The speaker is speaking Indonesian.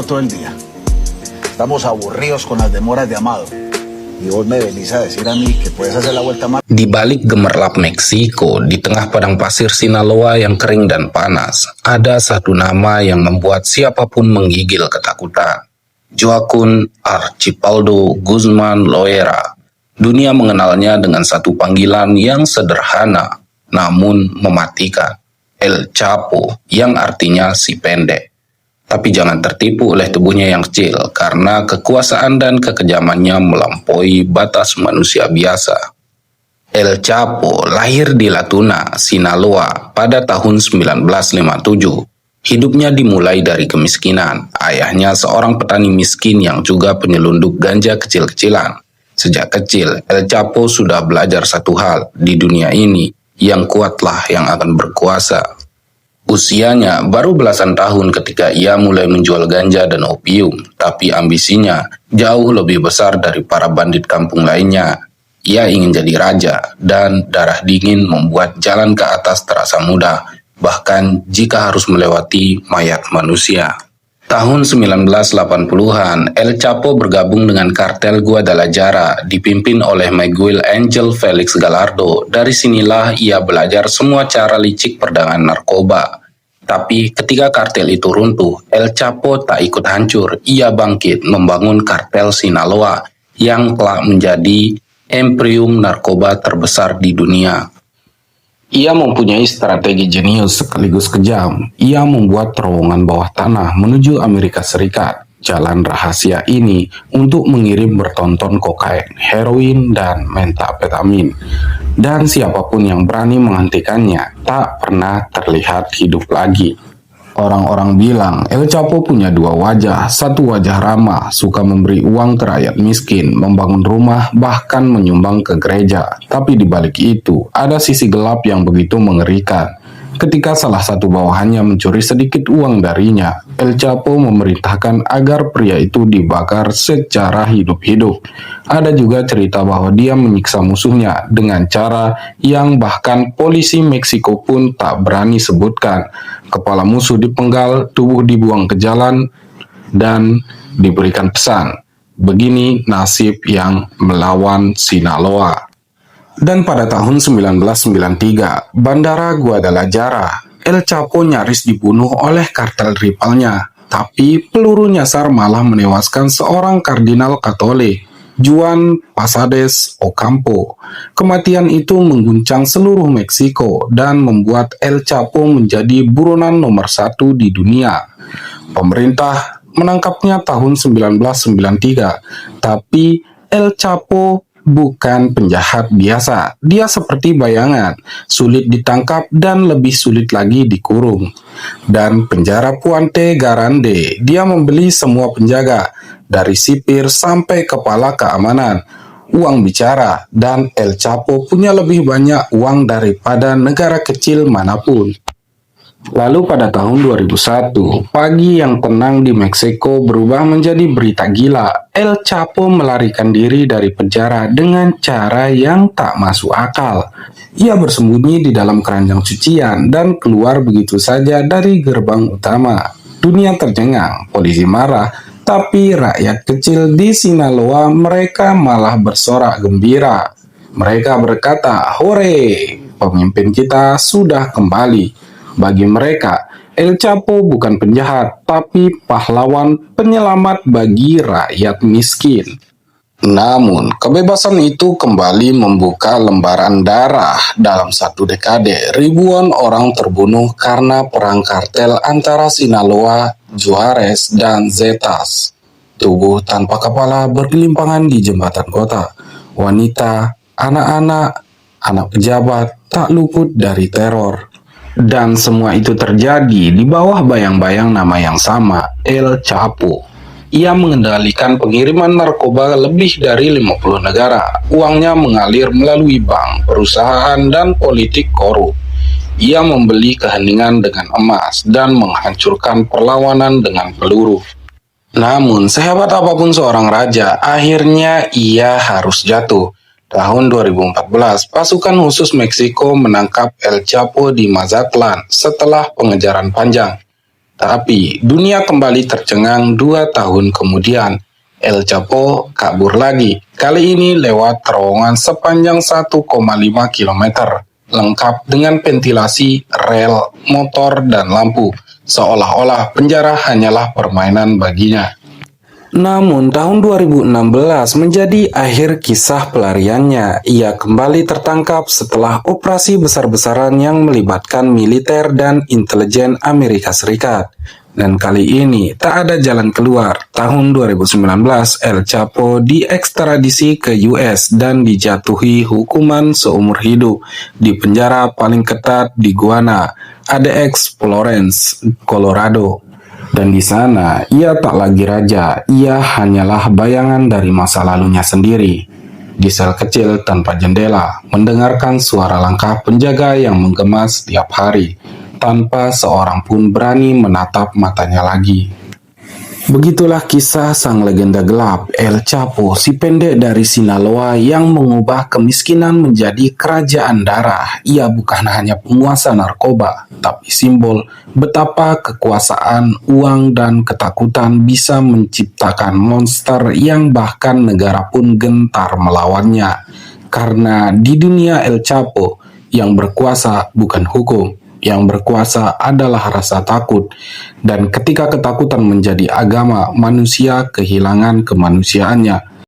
todo el día. Estamos aburridos con las demoras de Amado. Y vos me venís a decir a mí que puedes hacer la vuelta más. Di balik gemerlap Meksiko, di tengah padang pasir Sinaloa yang kering dan panas, ada satu nama yang membuat siapapun menggigil ketakutan. Joaquin Archipaldo Guzman Loera. Dunia mengenalnya dengan satu panggilan yang sederhana, namun mematikan. El Chapo, yang artinya si pendek. Tapi jangan tertipu oleh tubuhnya yang kecil, karena kekuasaan dan kekejamannya melampaui batas manusia biasa. El Chapo lahir di Latuna, Sinaloa pada tahun 1957. Hidupnya dimulai dari kemiskinan. Ayahnya seorang petani miskin yang juga penyelundup ganja kecil-kecilan. Sejak kecil, El Chapo sudah belajar satu hal di dunia ini, yang kuatlah yang akan berkuasa. Usianya baru belasan tahun ketika ia mulai menjual ganja dan opium, tapi ambisinya jauh lebih besar dari para bandit kampung lainnya. Ia ingin jadi raja, dan darah dingin membuat jalan ke atas terasa mudah, bahkan jika harus melewati mayat manusia. Tahun 1980-an, El Chapo bergabung dengan kartel Guadalajara, dipimpin oleh Miguel Angel Felix Gallardo. Dari sinilah ia belajar semua cara licik perdagangan narkoba. Tapi ketika kartel itu runtuh, El Chapo tak ikut hancur. Ia bangkit membangun kartel Sinaloa yang telah menjadi imperium narkoba terbesar di dunia. Ia mempunyai strategi jenius sekaligus kejam. Ia membuat terowongan bawah tanah menuju Amerika Serikat. Jalan rahasia ini untuk mengirim bertonton kokain, heroin, dan methamphetamine. Dan siapapun yang berani menghentikannya tak pernah terlihat hidup lagi. Orang-orang bilang El Chapo punya dua wajah, satu wajah ramah, suka memberi uang ke rakyat miskin, membangun rumah, bahkan menyumbang ke gereja. Tapi di balik itu, ada sisi gelap yang begitu mengerikan. Ketika salah satu bawahannya mencuri sedikit uang darinya, El Chapo memerintahkan agar pria itu dibakar secara hidup-hidup. Ada juga cerita bahwa dia menyiksa musuhnya dengan cara yang bahkan polisi Meksiko pun tak berani sebutkan. Kepala musuh dipenggal, tubuh dibuang ke jalan, dan diberikan pesan. Begini nasib yang melawan Sinaloa. Dan pada tahun 1993, Bandara Guadalajara, El Chapo nyaris dibunuh oleh kartel rivalnya. Tapi peluru nyasar malah menewaskan seorang kardinal Katolik, Juan Posades Ocampo. Kematian itu mengguncang seluruh Meksiko dan membuat El Chapo menjadi buronan nomor 1 di dunia. Pemerintah menangkapnya tahun 1993, tapi El Chapo bukan penjahat biasa. Dia seperti bayangan, sulit ditangkap dan lebih sulit lagi dikurung. Dan penjara Puente Grande, dia membeli semua penjaga, dari sipir sampai kepala keamanan. Uang bicara, dan El Chapo punya lebih banyak uang daripada negara kecil manapun. Lalu pada tahun 2001, pagi yang tenang di Meksiko berubah menjadi berita gila. El Chapo melarikan diri dari penjara dengan cara yang tak masuk akal. Ia bersembunyi di dalam keranjang cucian dan keluar begitu saja dari gerbang utama. Dunia tercengang, polisi marah, tapi rakyat kecil di Sinaloa mereka malah bersorak gembira. Mereka berkata, "Hore, pemimpin kita sudah kembali." Bagi mereka, El Chapo bukan penjahat, tapi pahlawan penyelamat bagi rakyat miskin. Namun, kebebasan itu kembali membuka lembaran darah. Dalam satu dekade, ribuan orang terbunuh karena perang kartel antara Sinaloa, Juarez, dan Zetas. Tubuh tanpa kepala bergelimpangan di jembatan kota. Wanita, anak-anak, anak pejabat tak luput dari teror. Dan semua itu terjadi di bawah bayang-bayang nama yang sama, El Chapo. Ia mengendalikan pengiriman narkoba lebih dari 50 negara. Uangnya mengalir melalui bank, perusahaan, dan politik korup. Ia membeli keheningan dengan emas dan menghancurkan perlawanan dengan peluru. Namun, sehebat apapun seorang raja, akhirnya ia harus jatuh. Tahun 2014, pasukan khusus Meksiko menangkap El Chapo di Mazatlan setelah pengejaran panjang. Tapi dunia kembali tercengang 2 tahun kemudian. El Chapo kabur lagi, kali ini lewat terowongan sepanjang 1,5 km, lengkap dengan ventilasi, rel, motor, dan lampu, seolah-olah penjara hanyalah permainan baginya. Namun tahun 2016 menjadi akhir kisah pelariannya. Ia kembali tertangkap setelah operasi besar-besaran yang melibatkan militer dan intelijen Amerika Serikat. Dan kali ini tak ada jalan keluar. Tahun 2019, El Chapo diekstradisi ke US dan dijatuhi hukuman seumur hidup di penjara paling ketat di Guana, ADX Florence, Colorado. Dan di sana, ia tak lagi raja, ia hanyalah bayangan dari masa lalunya sendiri. Di sel kecil tanpa jendela, mendengarkan suara langkah penjaga yang menggema setiap hari, tanpa seorang pun berani menatap matanya lagi. Begitulah kisah sang legenda gelap, El Chapo, si pendek dari Sinaloa yang mengubah kemiskinan menjadi kerajaan darah. Ia bukan hanya penguasa narkoba, tapi simbol betapa kekuasaan, uang, dan ketakutan bisa menciptakan monster yang bahkan negara pun gentar melawannya. Karena di dunia El Chapo, yang berkuasa bukan hukum, yang berkuasa adalah rasa takut. Dan ketika ketakutan menjadi agama, manusia kehilangan kemanusiaannya.